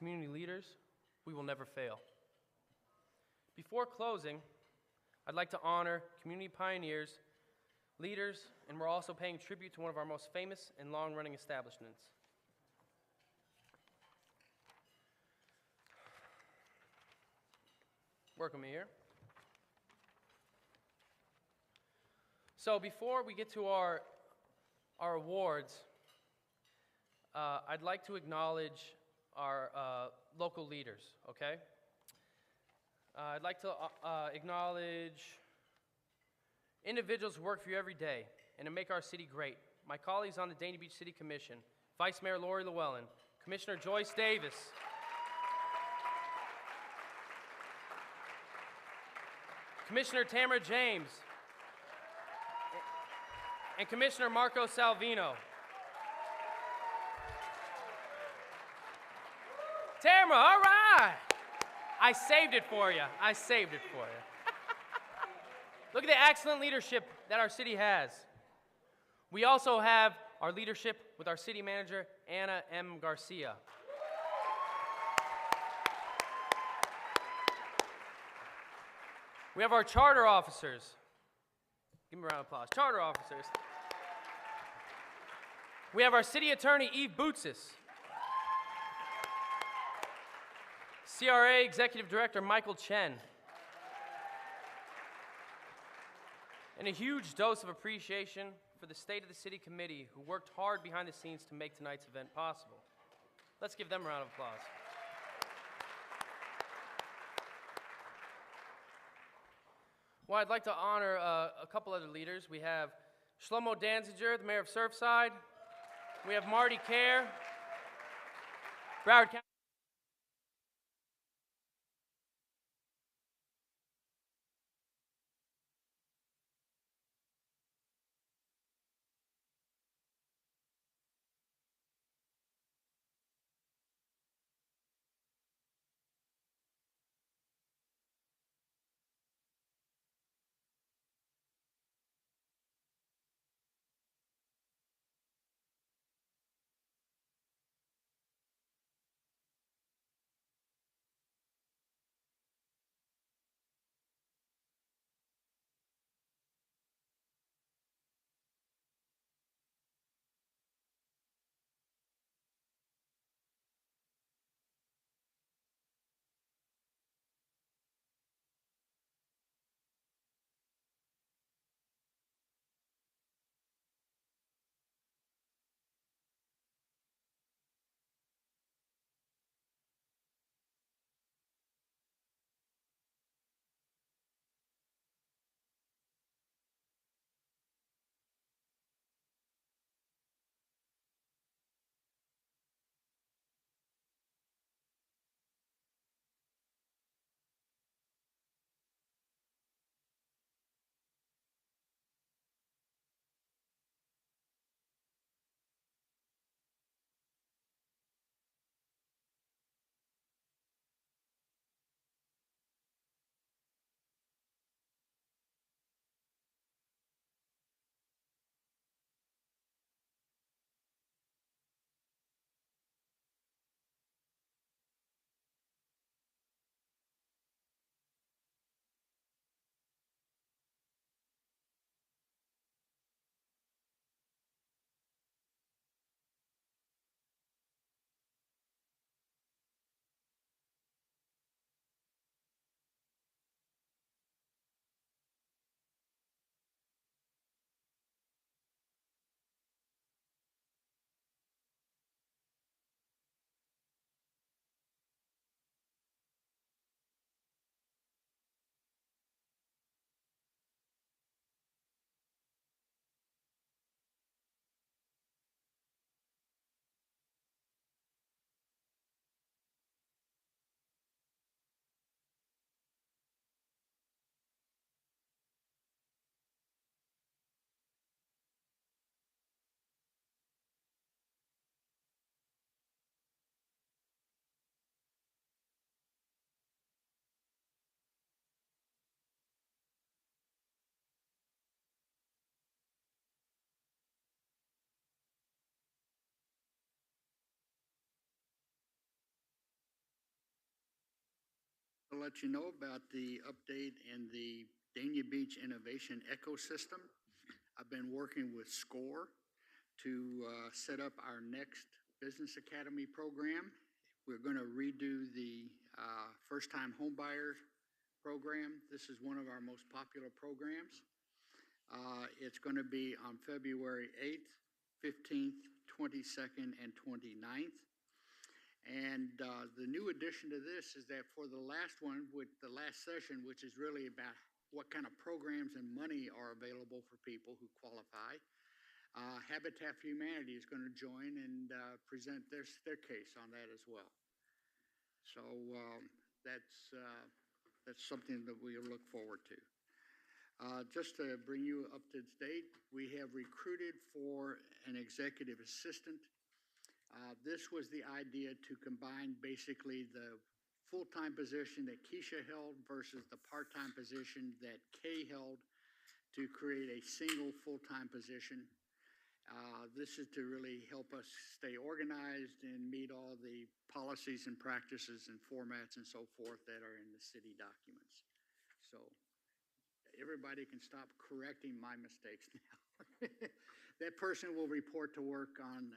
community leaders, we will never fail. Before closing, I'd like to honor community pioneers, leaders, and we're also paying tribute to one of our most famous and long-running establishments. Work with me here. So before we get to our awards, I'd like to acknowledge our local leaders, okay? I'd like to acknowledge individuals who work for you every day and to make our city great. My colleagues on the Dania Beach City Commission, Vice Mayor Lori Llewellyn, Commissioner Joyce Davis, Commissioner Tamara James, and Commissioner Marco Salvino. Tamara, all right. I saved it for you. I saved it for you. Look at the excellent leadership that our city has. We also have our leadership with our city manager, Anna M. Garcia. We have our charter officers. Give me a round of applause. Charter officers. We have our city attorney, Eve Boutsis. CRA Executive Director, Michael Chen. And a huge dose of appreciation for the State of the City Committee who worked hard behind the scenes to make tonight's event possible. Let's give them a round of applause. Well, I'd like to honor a couple other leaders. We have Shlomo Danziger, the mayor of Surfside. We have Marty Kerr, Broward County. let you know about the update in the Dania Beach Innovation Ecosystem. I've been working with SCORE to set up our next Business Academy program. We're going to redo the first-time homebuyer program. This is one of our most popular programs. It's going to be on February 8th, 15th, 22nd, and 29th. And the new addition to this is that for the last one, with the last session, which is really about what kind of programs and money are available for people who qualify, Habitat for Humanity is going to join and present their case on that as well. So that's something that we look forward to. Just to bring you up to date, we have recruited for an executive assistant. This was the idea to combine basically the full-time position that Keisha held versus the part-time position that Kay held to create a single full-time position. This is to really help us stay organized and meet all the policies and practices and formats and so forth that are in the city documents. So everybody can stop correcting my mistakes now. That person will report to work on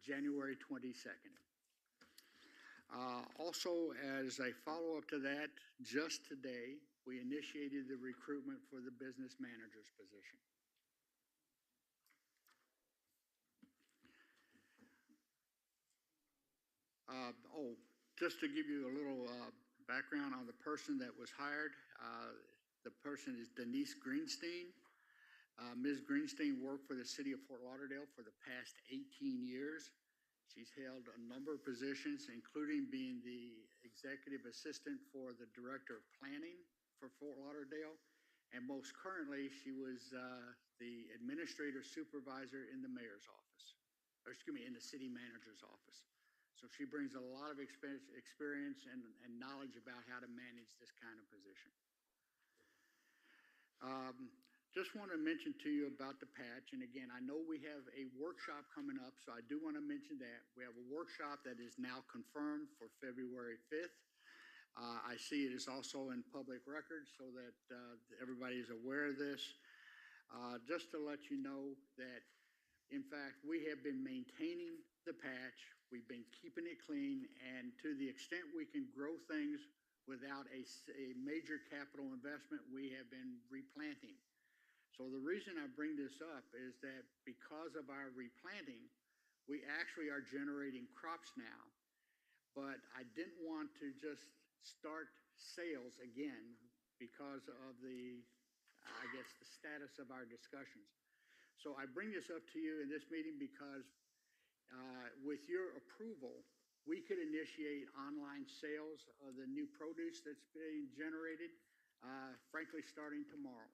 January 22nd. Also, as a follow-up to that, just today, we initiated the recruitment for the business manager's position. Just to give you a little background on the person that was hired, the person is Denise Greenstein. Ms. Greenstein worked for the city of Fort Lauderdale for the past 18 years. She's held a number of positions, including being the executive assistant for the director of planning for Fort Lauderdale. And most currently, she was the administrative supervisor in the mayor's office, or excuse me, in the city manager's office. So she brings a lot of experience and knowledge about how to manage this kind of position. Just want to mention to you about the patch. And again, I know we have a workshop coming up, so I do want to mention that. We have a workshop that is now confirmed for February 5th. I see it is also in public record so that everybody is aware of this. Just to let you know that, in fact, we have been maintaining the patch. We've been keeping it clean, and to the extent we can grow things without a major capital investment, we have been replanting. So the reason I bring this up is that because of our replanting, we actually are generating crops now, but I didn't want to just start sales again because of the, I guess, the status of our discussions. So I bring this up to you in this meeting because with your approval, we could initiate online sales of the new produce that's being generated, frankly, starting tomorrow.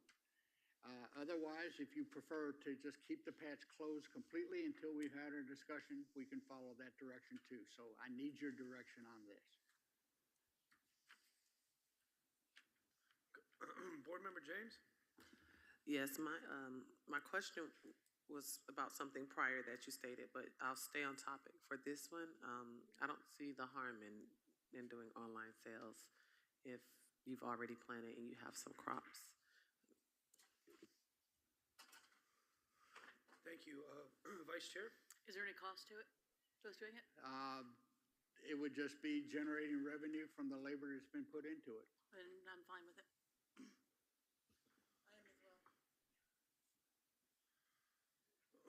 Otherwise, if you prefer to just keep the patch closed completely until we've had our discussion, we can follow that direction too. So I need your direction on this. Board Member James? Yes, my question was about something prior that you stated, but I'll stay on topic. For this one, I don't see the harm in doing online sales if you've already planted and you have some crops. Thank you. Vice Chair? Is there any cost to it, to us doing it? It would just be generating revenue from the labor that's been put into it. And I'm fine with it. I am as well.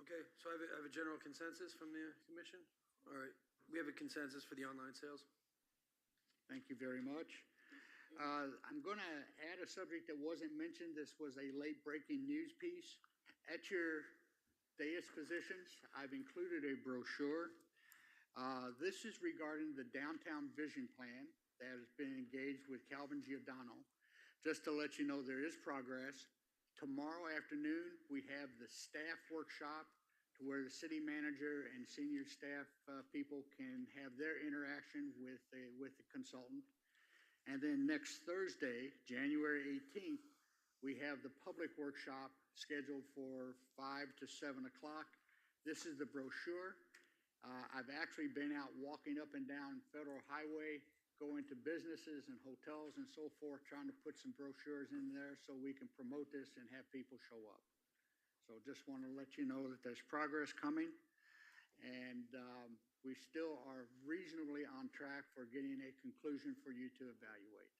Okay, so I have a general consensus from the commission. All right, we have a consensus for the online sales. Thank you very much. I'm going to add a subject that wasn't mentioned. This was a late breaking news piece. At your dais positions, I've included a brochure. This is regarding the downtown vision plan that has been engaged with Calvin Giordano. Just to let you know, there is progress. Tomorrow afternoon, we have the staff workshop to where the city manager and senior staff people can have their interaction with the consultant. And then next Thursday, January 18th, we have the public workshop scheduled for 5 to 7 o'clock. This is the brochure. I've actually been out walking up and down Federal Highway go into businesses and hotels and so forth, trying to put some brochures in there so we can promote this and have people show up. So just want to let you know that there's progress coming, and we still are reasonably on track for getting a conclusion for you to evaluate.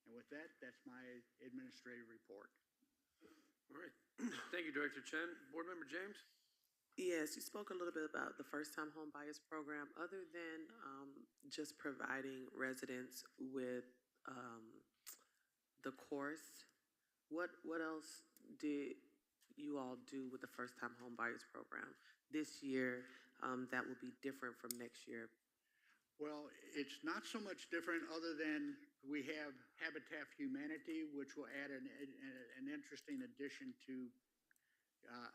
And with that, that's my administrative report. All right. Thank you, Director Chen. Board Member James? Yes, you spoke a little bit about the first-time home buyers program. Other than just providing residents with the course, what else did you all do with the first-time home buyers program this year that will be different from next year? Well, it's not so much different other than we have Habitat for Humanity, which will add an interesting addition to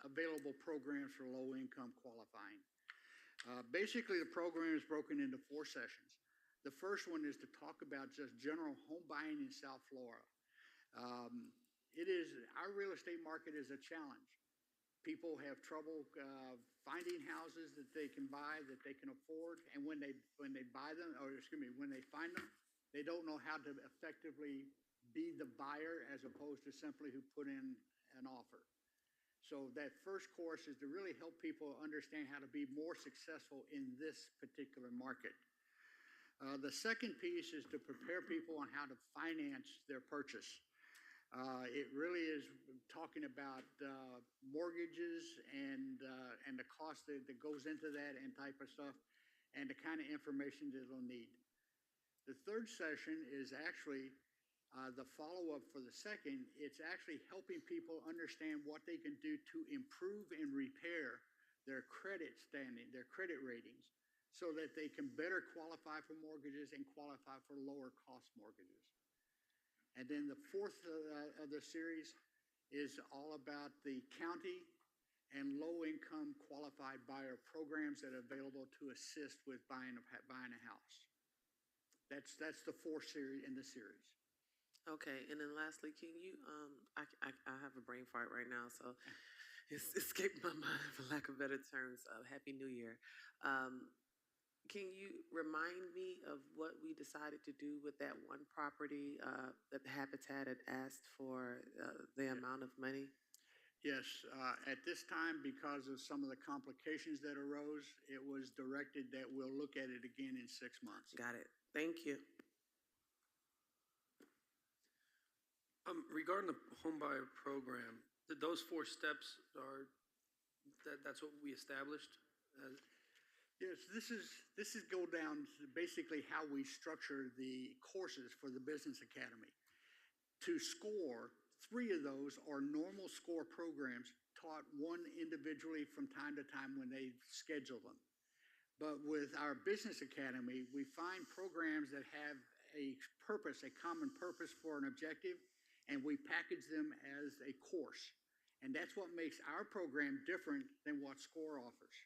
available programs for low-income qualifying. Basically, the program is broken into 4 sessions. The first one is to talk about just general home buying in South Florida. Our real estate market is a challenge. People have trouble finding houses that they can buy, that they can afford, and when they buy them, or excuse me, when they find them, they don't know how to effectively be the buyer as opposed to simply who put in an offer. So that first course is to really help people understand how to be more successful in this particular market. The second piece is to prepare people on how to finance their purchase. It really is talking about mortgages and the cost that goes into that and type of stuff, and the kind of information that they'll need. The third session is actually the follow-up for the second. It's actually helping people understand what they can do to improve and repair their credit standing, their credit ratings, so that they can better qualify for mortgages and qualify for lower cost mortgages. And then the fourth of the series is all about the county and low-income qualified buyer programs that are available to assist with buying a house. That's the 4th series in the series. Okay, and then lastly, can you, I have a brain fart right now, so it's escaped my mind for lack of better terms. Happy New Year. Can you remind me of what we decided to do with that one property that the Habitat had asked for the amount of money? Yes, at this time, because of some of the complications that arose, it was directed that we'll look at it again in 6 months. Got it. Thank you. Regarding the homebuyer program, those 4 steps that's what we established? Yes, this is go down to basically how we structure the courses for the Business Academy. To score, 3 of those are normal score programs taught one individually from time to time when they schedule them. But with our Business Academy, we find programs that have a purpose, a common purpose for an objective, and we package them as a course. And that's what makes our program different than what SCORE offers.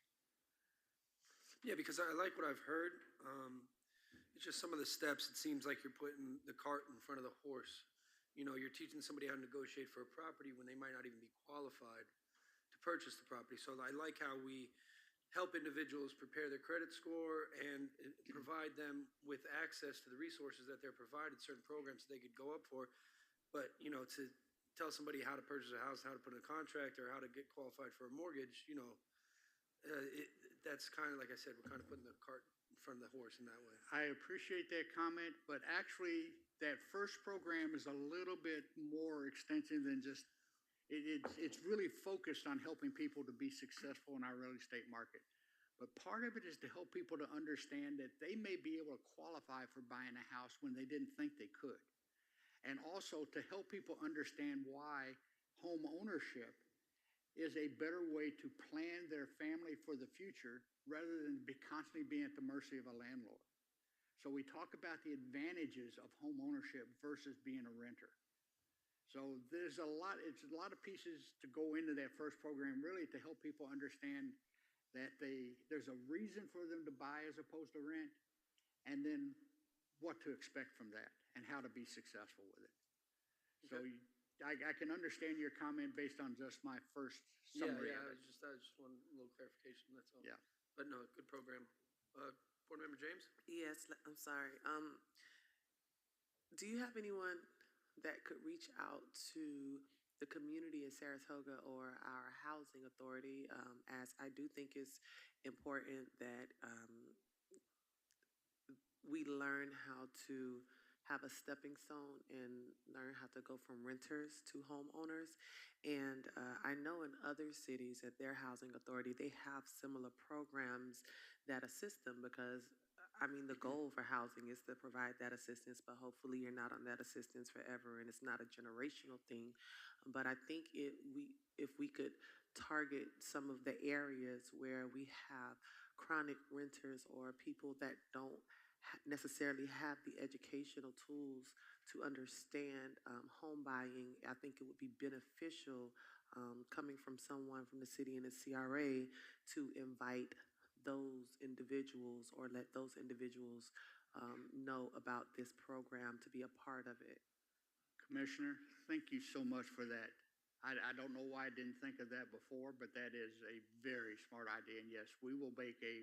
Yeah, because I like what I've heard. It's just some of the steps, it seems like you're putting the cart in front of the horse. You know, you're teaching somebody how to negotiate for a property when they might not even be qualified to purchase the property. So I like how we help individuals prepare their credit score and provide them with access to the resources that they're provided, certain programs that they could go up for. But, you know, to tell somebody how to purchase a house, how to put in a contract, or how to get qualified for a mortgage, you know, that's kind of, like I said, we're kind of putting the cart in front of the horse in that way. I appreciate that comment, but actually that first program is a little bit more extensive than just, it's really focused on helping people to be successful in our real estate market. But part of it is to help people to understand that they may be able to qualify for buying a house when they didn't think they could. And also to help people understand why home ownership is a better way to plan their family for the future rather than constantly being at the mercy of a landlord. So we talk about the advantages of home ownership versus being a renter. So it's a lot of pieces to go into that first program, really to help people understand that there's a reason for them to buy as opposed to rent, and then what to expect from that and how to be successful with it. So I can understand your comment based on just my first summary. Yeah, I just want a little clarification, that's all. Yeah. But no, good program. Board Member James? Yes, I'm sorry. Do you have anyone that could reach out to the community in Saratoga or our housing authority? As I do think it's important that we learn how to have a stepping stone and learn how to go from renters to homeowners. And I know in other cities at their housing authority, they have similar programs that assist them because I mean, the goal for housing is to provide that assistance, but hopefully you're not on that assistance forever and it's not a generational thing. But I think if we could target some of the areas where we have chronic renters or people that don't necessarily have the educational tools to understand home buying, I think it would be beneficial coming from someone from the city and the CRA to invite those individuals or let those individuals know about this program to be a part of it. Commissioner, thank you so much for that. I don't know why I didn't think of that before, but that is a very smart idea. And yes, we will make a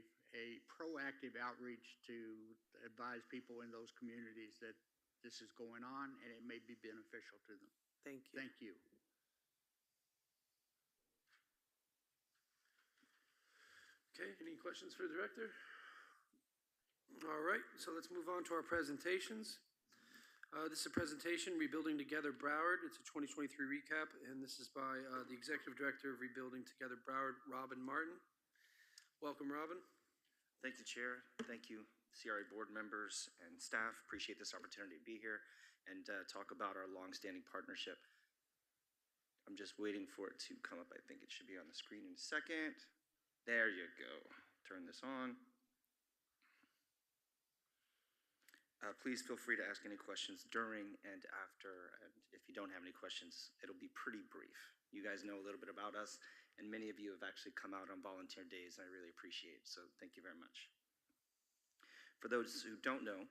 proactive outreach to advise people in those communities that this is going on and it may be beneficial to them. Thank you. Thank you. Okay, any questions for the director? All right, so let's move on to our presentations. This is a presentation, Rebuilding Together Broward. It's a 2023 recap, and this is by the Executive Director of Rebuilding Together Broward, Robin Martin. Welcome, Robin. Thank you, Chair. Thank you, CRA board members and staff. Appreciate this opportunity to be here and talk about our longstanding partnership. I'm just waiting for it to come up. I think it should be on the screen in a second. There you go. Turn this on. Please feel free to ask any questions during and after. And if you don't have any questions, it'll be pretty brief. You guys know a little bit about us, and many of you have actually come out on volunteer days, and I really appreciate it. So thank you very much. For those who don't know,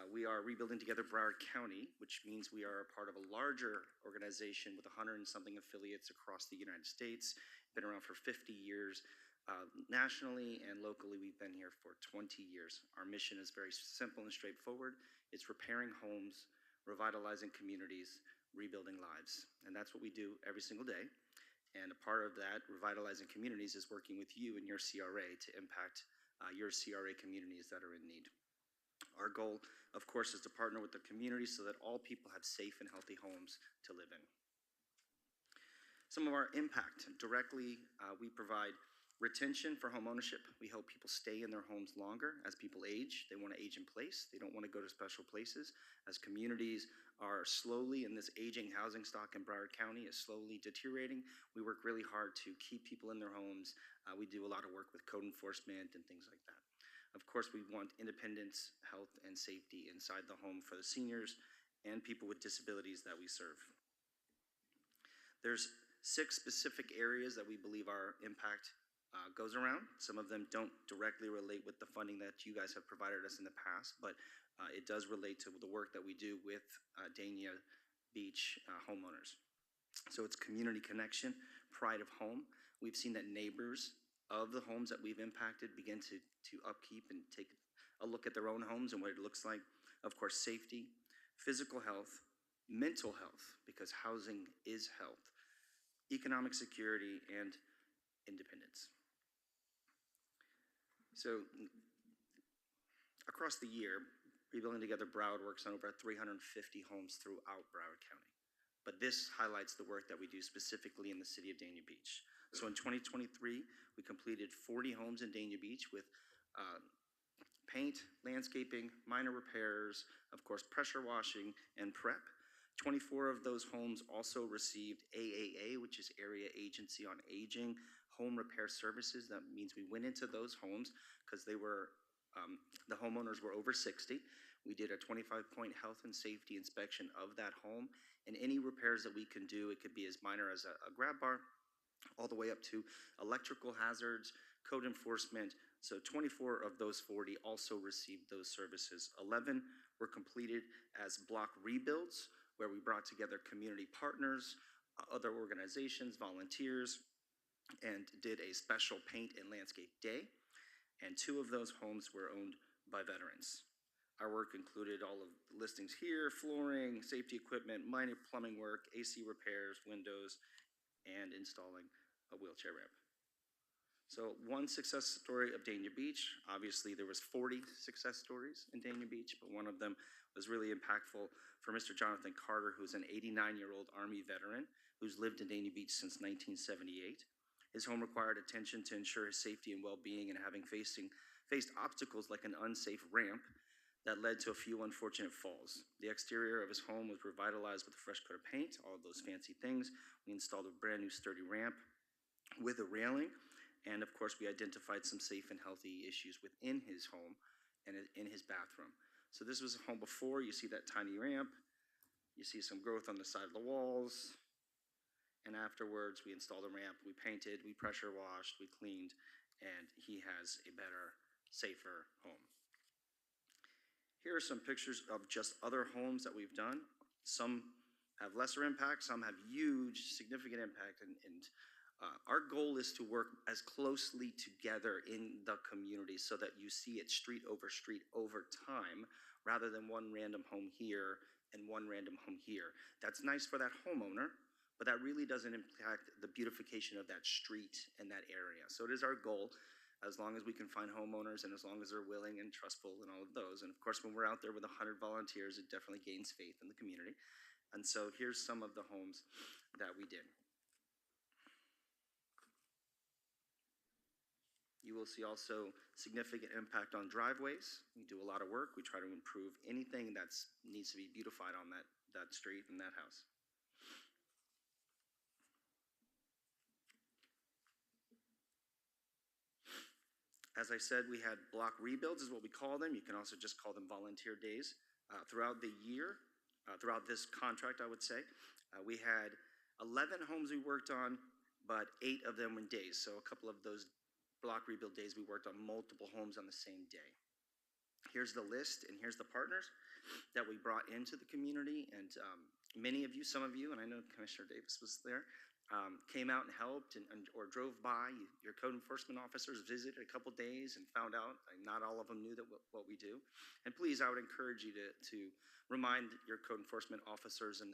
we are Rebuilding Together Broward County, which means we are a part of a larger organization with 100 and something affiliates across the United States. Been around for 50 years. Nationally and locally, we've been here for 20 years. Our mission is very simple and straightforward. It's repairing homes, revitalizing communities, rebuilding lives. And that's what we do every single day. And a part of that, revitalizing communities, is working with you and your CRA to impact your CRA communities that are in need. Our goal, of course, is to partner with the community so that all people have safe and healthy homes to live in. Some of our impact directly, we provide retention for home ownership. We help people stay in their homes longer. As people age, they want to age in place. They don't want to go to special places. As communities are slowly, and this aging housing stock in Broward County is slowly deteriorating, we work really hard to keep people in their homes. We do a lot of work with code enforcement and things like that. Of course, we want independence, health, and safety inside the home for the seniors and people with disabilities that we serve. There's 6 specific areas that we believe our impact goes around. Some of them don't directly relate with the funding that you guys have provided us in the past, but it does relate to the work that we do with Dania Beach homeowners. So it's community connection, pride of home. We've seen that neighbors of the homes that we've impacted begin to upkeep and take a look at their own homes and what it looks like. Of course, safety, physical health, mental health, because housing is health, economic security, and independence. So across the year, Rebuilding Together Broward works on over 350 homes throughout Broward County. But this highlights the work that we do specifically in the city of Dania Beach. So in 2023, we completed 40 homes in Dania Beach with paint, landscaping, minor repairs, of course, pressure washing, and prep. 24 of those homes also received AAA, which is Area Agency on Aging, home repair services. That means we went into those homes because they were, the homeowners were over 60. We did a 25-point health and safety inspection of that home, and any repairs that we can do, it could be as minor as a grab bar, all the way up to electrical hazards, code enforcement. So 24 of those 40 also received those services. 11 were completed as block rebuilds, where we brought together community partners, other organizations, volunteers, and did a special paint and landscape day. And 2 of those homes were owned by veterans. Our work included all of the listings here: flooring, safety equipment, minor plumbing work, AC repairs, windows, and installing a wheelchair ramp. So one success story of Dania Beach. Obviously, there was 40 success stories in Dania Beach, but one of them was really impactful for Mr. Jonathan Carter, who's an 89-year-old Army veteran who's lived in Dania Beach since 1978. His home required attention to ensure his safety and well-being, and having faced obstacles like an unsafe ramp that led to a few unfortunate falls. The exterior of his home was revitalized with a fresh coat of paint, all of those fancy things. We installed a brand new sturdy ramp with a railing, and of course we identified some safe and healthy issues within his home and in his bathroom. So this was a home before. You see that tiny ramp, you see some growth on the side of the walls, and afterwards we installed a ramp, we painted, we pressure washed, we cleaned, and he has a better, safer home. Here are some pictures of just other homes that we've done. Some have lesser impact, some have huge, significant impact, and our goal is to work as closely together in the community so that you see it street over time, rather than one random home here and one random home here. That's nice for that homeowner, but that really doesn't impact the beautification of that street and that area. So it is our goal, as long as we can find homeowners and as long as they're willing and trustful and all of those. And of course, when we're out there with 100 volunteers, it definitely gains faith in the community. And so here's some of the homes that we did. You will see also significant impact on driveways. We do a lot of work. We try to improve anything that needs to be beautified on that street and that house. As I said, we had block rebuilds is what we call them. You can also just call them volunteer days. Throughout the year, throughout this contract, I would say, we had 11 homes we worked on, but 8 of them in days. So a couple of those block rebuild days, we worked on multiple homes on the same day. Here's the list, and here's the partners that we brought into the community. And many of you, some of you, and I know Commissioner Davis was there, came out and helped or drove by. Your code enforcement officers visited a couple days and found out. Not all of them knew that what we do. And please, I would encourage you to remind your code enforcement officers and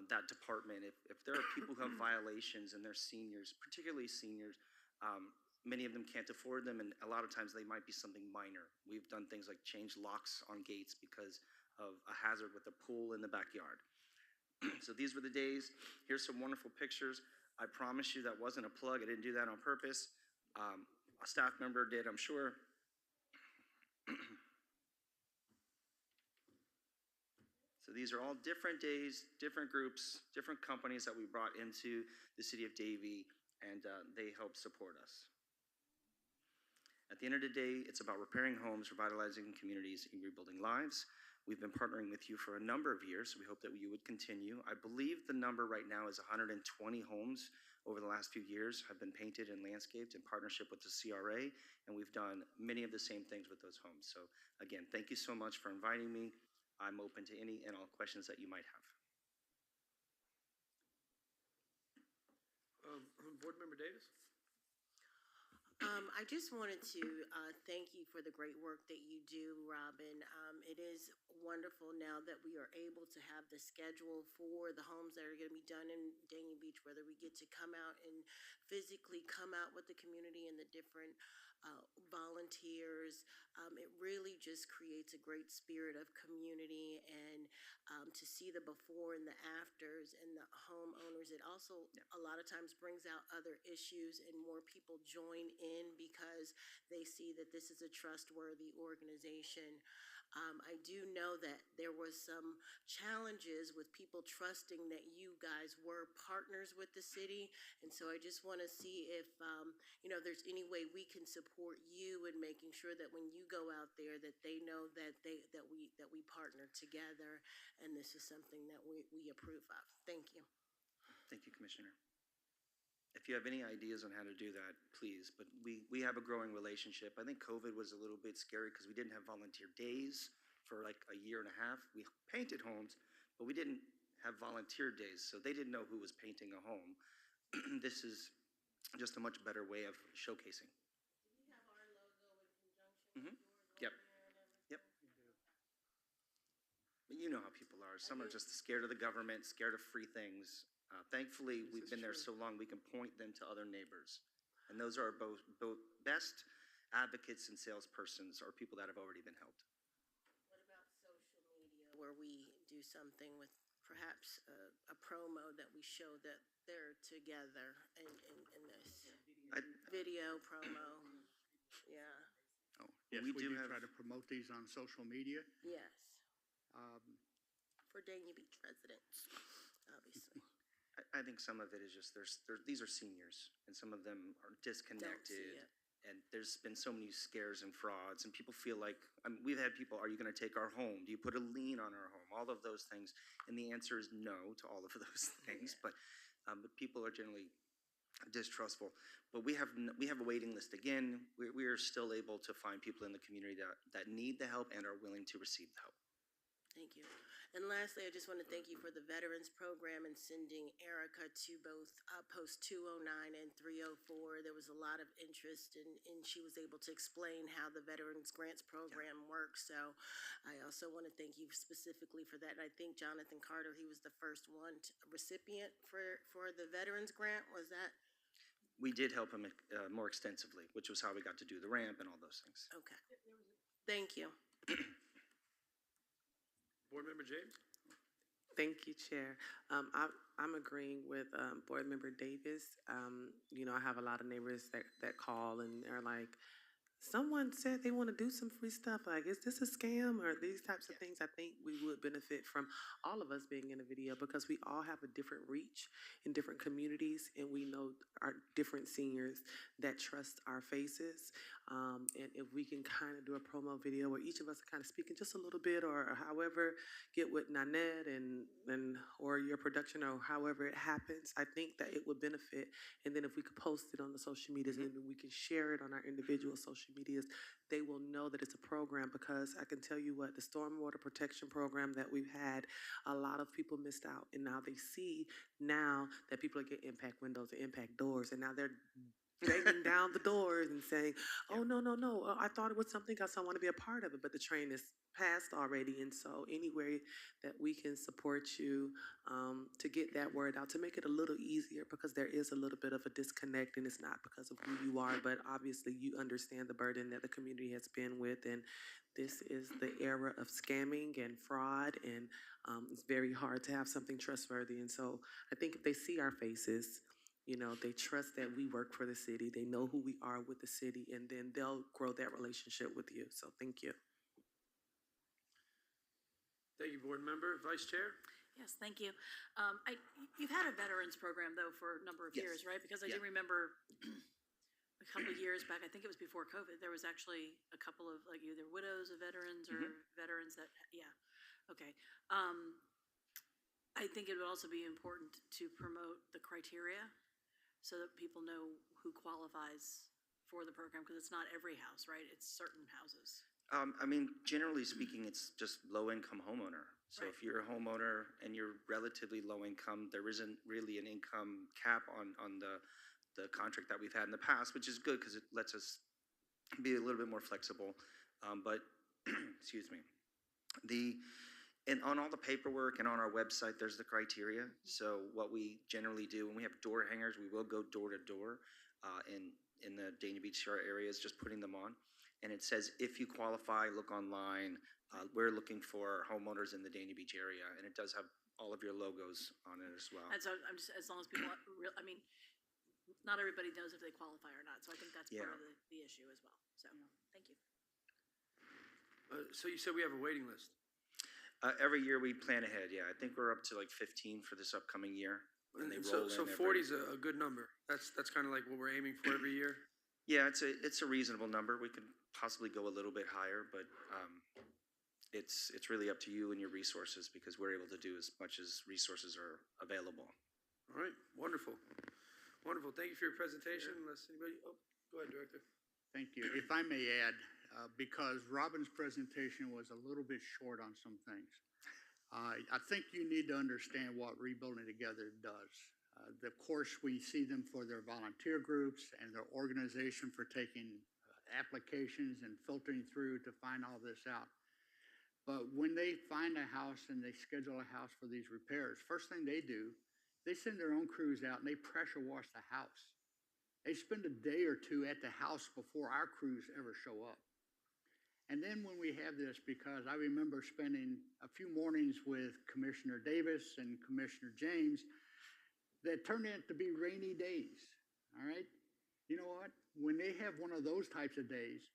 that department, if there are people who have violations and they're seniors, particularly seniors, many of them can't afford them, and a lot of times they might be something minor. We've done things like change locks on gates because of a hazard with a pool in the backyard. So these were the days. Here's some wonderful pictures. I promise you that wasn't a plug. I didn't do that on purpose. A staff member did, I'm sure. So these are all different days, different groups, different companies that we brought into the city of Davie, and they help support us. At the end of the day, it's about repairing homes, revitalizing communities, and rebuilding lives. We've been partnering with you for a number of years, so we hope that you would continue. I believe the number right now is 120 homes over the last few years have been painted and landscaped in partnership with the CRA, and we've done many of the same things with those homes. So again, thank you so much for inviting me. I'm open to any and all questions that you might have. Board Member Davis? I just wanted to thank you for the great work that you do, Robin. It is wonderful now that we are able to have the schedule for the homes that are going to be done in Dania Beach, whether we get to come out and physically come out with the community and the different volunteers. It really just creates a great spirit of community, and to see the before and the afters and the homeowners. It also a lot of times brings out other issues, and more people join in because they see that this is a trustworthy organization. I do know that there was some challenges with people trusting that you guys were partners with the city, and so I just want to see if there's any way we can support you in making sure that when you go out there, that they know that we partner together, and this is something that we approve of. Thank you. Thank you, Commissioner. If you have any ideas on how to do that, please. But we have a growing relationship. I think COVID was a little bit scary because we didn't have volunteer days for like a year and a half. We painted homes, but we didn't have volunteer days, so they didn't know who was painting a home. This is just a much better way of showcasing. Do you have our logo in conjunction Mm-hmm. with yours? Yep. on there? you know how people are. Some are just scared of the government, scared of free things. Thankfully, we've been there so long, we can point them to other neighbors. And those are both best advocates and salespersons are people that have already been helped. What about social media where we do something with perhaps a promo that we show that they're together in this video promo? Yeah, Oh, Yes, we we do have, try to promote these on social media. yes, Um, for Dania Beach residents, obviously. I think some of it is just these are seniors, and some of them are disconnected. it. And there's been so many scares and frauds, and people feel like, we've had people, are you going to take our home? Do you put a lien on our home? All of those things. And the answer is no to all of those things. Yeah. But people are generally distrustful. But we have a waiting list again. We are still able to find people in the community that need the help and are willing to receive the help. Thank you. And lastly, I just want to thank you for the Veterans Program and sending Erica to both post 209 and 304. There was a lot of interest, and she was able to explain how the Veterans Grants Program works. So I also want to thank you specifically for that. And I think Jonathan Carter, he was the first recipient for the Veterans Grant. Was that? We did help him more extensively, which was how we got to do the ramp and all those things. Okay. Thank you. Board Member James? Thank you, Chair. I'm agreeing with Board Member Davis. I have a lot of neighbors that call and are like, someone said they want to do some free stuff. Like, is this a scam or these types of things? I think we would benefit from all of us being in a video because we all have a different reach in different communities, and we know our different seniors that trust our faces. And if we can kind of do a promo video where each of us are kind of speaking just a little bit, or however, get with Nanette and or your production or however it happens, I think that it would benefit. And then if we could post it on the social medias and we can share it on our individual social medias, they will know that it's a program. Because I can tell you what, the stormwater protection program that we've had, a lot of people missed out, and now they see now that people are getting impact windows and impact doors, and now they're banging down the doors and saying, oh, no, I thought it was something else, I want to be a part of it, but the train is passed already. And so any way that we can support you to get that word out, to make it a little easier, because there is a little bit of a disconnect, and it's not because of who you are, but obviously you understand the burden that the community has been with, and this is the era of scamming and fraud, and it's very hard to have something trustworthy. And so I think if they see our faces, they trust that we work for the city, they know who we are with the city, and then they'll grow that relationship with you. So thank you. Thank you, Board Member. Vice Chair? Yes, thank you. You've had a veterans program, though, for a number of Yes. years, right? Because I Yeah. do remember a couple of years back, I think it was before COVID, there was actually a couple of, like, either widows of veterans or veterans that, yeah, okay. I think it would also be important to promote the criteria so that people know who qualifies for the program, because it's not every house, right? It's certain houses. Generally speaking, it's just low-income homeowner. So if Right. you're a homeowner and you're relatively low income, there isn't really an income cap on the contract that we've had in the past, which is good because it lets us be a little bit more flexible. But, excuse me, and on all the paperwork and on our website, there's the criteria. So what we generally do, when we have door hangers, we will go door to door in the Dania Beach areas, just putting them on. And it says, if you qualify, look online. We're looking for homeowners in the Dania Beach area, and it does have all of your logos on it as well. And so I'm just, as long as people, not everybody knows if they qualify or not, so I think that's part of the issue as well. So, thank you. So you said we have a waiting list. Every year we plan ahead, yeah. I think we're up to like 15 for this upcoming year. And they roll So in 40 is a good number. That's kind of like what we're aiming for every year. Yeah, it's a reasonable number. We could possibly go a little bit higher, but it's really up to you and your resources, because we're able to do as much as resources are available. All right, wonderful. Wonderful. Thank you for your presentation. Unless anybody, go ahead, Director. Thank you. If I may add, because Robin's presentation was a little bit short on some things, I think you need to understand what Rebuilding Together does. Of course, we see them for their volunteer groups and their organization for taking applications and filtering through to find all this out. But when they find a house and they schedule a house for these repairs, first thing they do, they send their own crews out and they pressure wash the house. They spend a day or two at the house before our crews ever show up. And then when we have this, because I remember spending a few mornings with Commissioner Davis and Commissioner James that turned out to be rainy days. All right. You know what? When they have one of those types of days,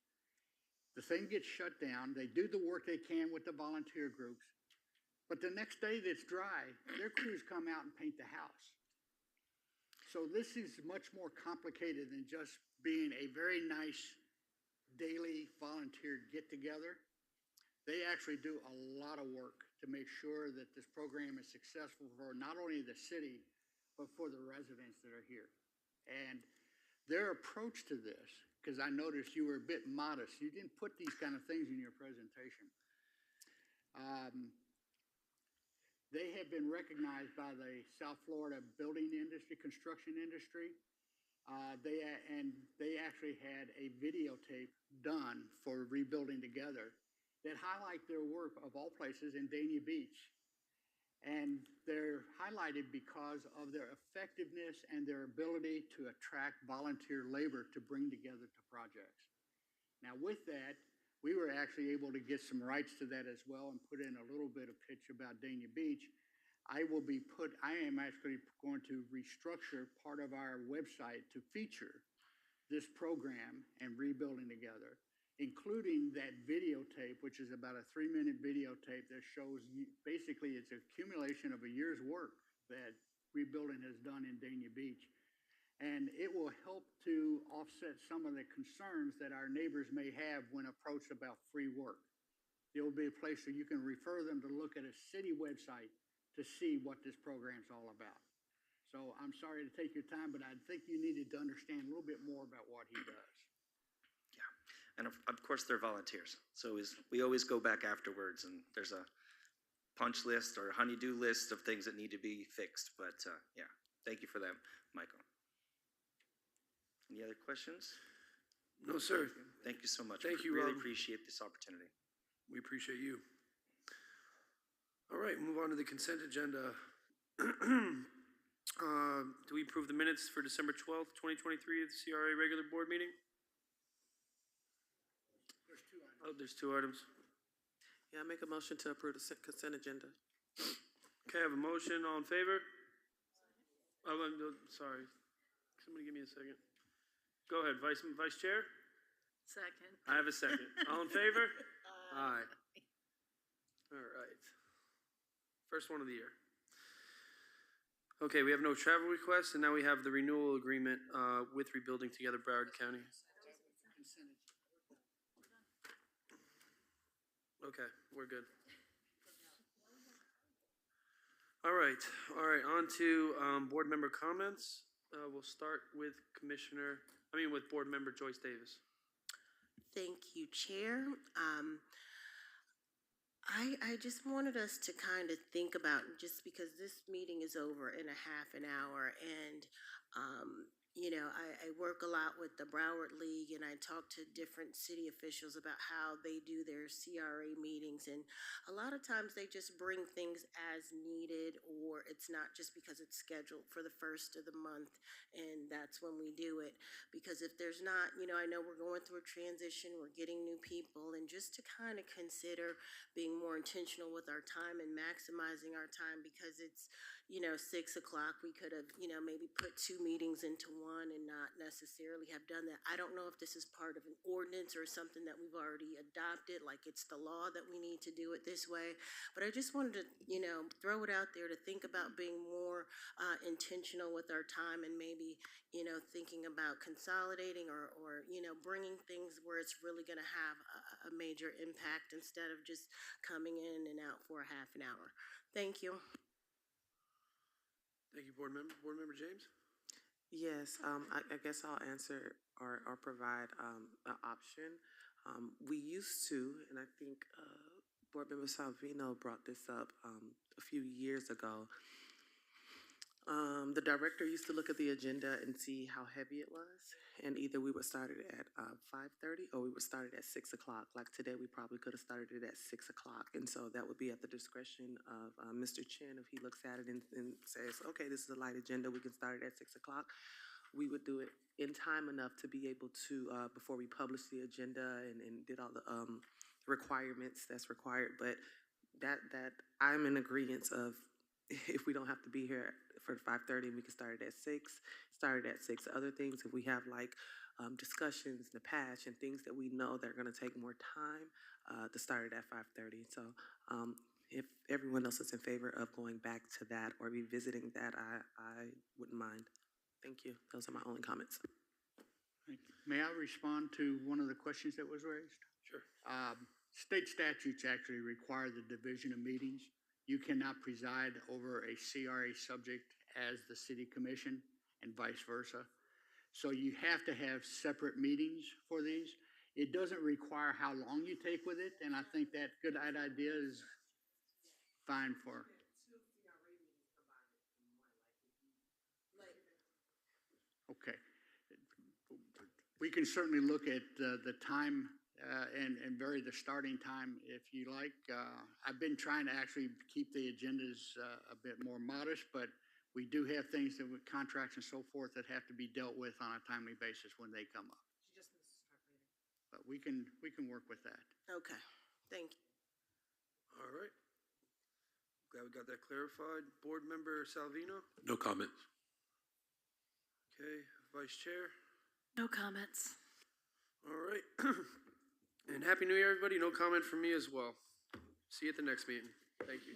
the thing gets shut down. They do the work they can with the volunteer groups. But the next day that's dry, their crews come out and paint the house. So this is much more complicated than just being a very nice daily volunteer get together. They actually do a lot of work to make sure that this program is successful for not only the city, but for the residents that are here. And their approach to this, because I noticed you were a bit modest, you didn't put these kind of things in your presentation. They have been recognized by the South Florida building industry, construction industry. They actually had a videotape done for Rebuilding Together that highlight their work of all places in Dania Beach. And they're highlighted because of their effectiveness and their ability to attract volunteer labor to bring together to projects. Now with that, we were actually able to get some rights to that as well and put in a little bit of pitch about Dania Beach. I am actually going to restructure part of our website to feature this program and Rebuilding Together, including that videotape, which is about a 3-minute videotape that shows basically it's an accumulation of a year's work that Rebuilding has done in Dania Beach. And it will help to offset some of the concerns that our neighbors may have when approached about free work. It will be a place where you can refer them to look at a city website to see what this program's all about. So I'm sorry to take your time, but I think you needed to understand a little bit more about what he does. Yeah, and of course they're volunteers. So we always go back afterwards, and there's a punch list or honey-do list of things that need to be fixed. But yeah, thank you for that, Michael. Any other questions? No, sir. Thank you so much. Thank you, We really Rob. appreciate this opportunity. We appreciate you. All right, move on to the consent agenda. Do we approve the minutes for December 12th, 2023, of the CRA regular board meeting? There's 2 items. Oh, there's 2 items. Yeah, I make a motion to approve the consent agenda. Okay, I have a motion. All in favor? Oh, no, sorry. Somebody give me a second. Go ahead, Vice Chair. Second. I have a second. All in favor? Aye. All right. First one of the year. Okay, we have no travel requests, and now we have the renewal agreement with Rebuilding Together Broward County. Okay, we're good. All right, on to board member comments. We'll start with Board Member Joyce Davis. Thank you, Chair. I just wanted us to kind of think about, just because this meeting is over in a half an hour, and I work a lot with the Broward League, and I talk to different city officials about how they do their CRA meetings, and a lot of times they just bring things as needed, or it's not just because it's scheduled for the first of the month, and that's when we do it. Because if there's not, I know we're going through a transition, we're getting new people, and just to kind of consider being more intentional with our time and maximizing our time, because it's 6 o'clock, we could have, maybe put 2 meetings into one and not necessarily have done that. I don't know if this is part of an ordinance or something that we've already adopted, like it's the law that we need to do it this way. But I just wanted to, throw it out there to think about being more intentional with our time, and maybe, thinking about consolidating or bringing things where it's really going to have a major impact, instead of just coming in and out for a half an hour. Thank you. Thank you, Board Member. Board Member James? Yes, I guess I'll answer or provide an option. We used to, and I think Board Member Salvino brought this up a few years ago. The director used to look at the agenda and see how heavy it was, and either we would start it at 5:30 or we would start it at 6 o'clock. Like today, we probably could have started it at 6 o'clock, and so that would be at the discretion of Mr. Chen. If he looks at it and says, okay, this is a light agenda, we can start it at 6 o'clock. We would do it in time enough to be able to, before we publish the agenda and did all the requirements that's required. But that I'm in agreement of, if we don't have to be here for 5:30, we can start it at 6, start it at 6. Other things, if we have like discussions, the patch, and things that we know that are gonna take more time, to start it at 5:30. So if everyone else is in favor of going back to that or revisiting that, I wouldn't mind. Thank you. Those are my only comments. Thank you. May I respond to one of the questions that was raised? Sure. State statutes actually require the division of meetings. You cannot preside over a CRA subject as the city commission and vice versa. So you have to have separate meetings for these. It doesn't require how long you take with it, and I think that good idea is fine for. Okay. We can certainly look at the time and vary the starting time if you like. I've been trying to actually keep the agendas a bit more modest, but we do have things that with contracts and so forth that have to be dealt with on a timely basis when they come up. But we can work with that. Okay, thank you. All right. Glad we got that clarified. Board Member Salvino? No comments. Okay, Vice Chair? No comments. All right. And Happy New Year, everybody. No comment from me as well. See you at the next meeting. Thank you.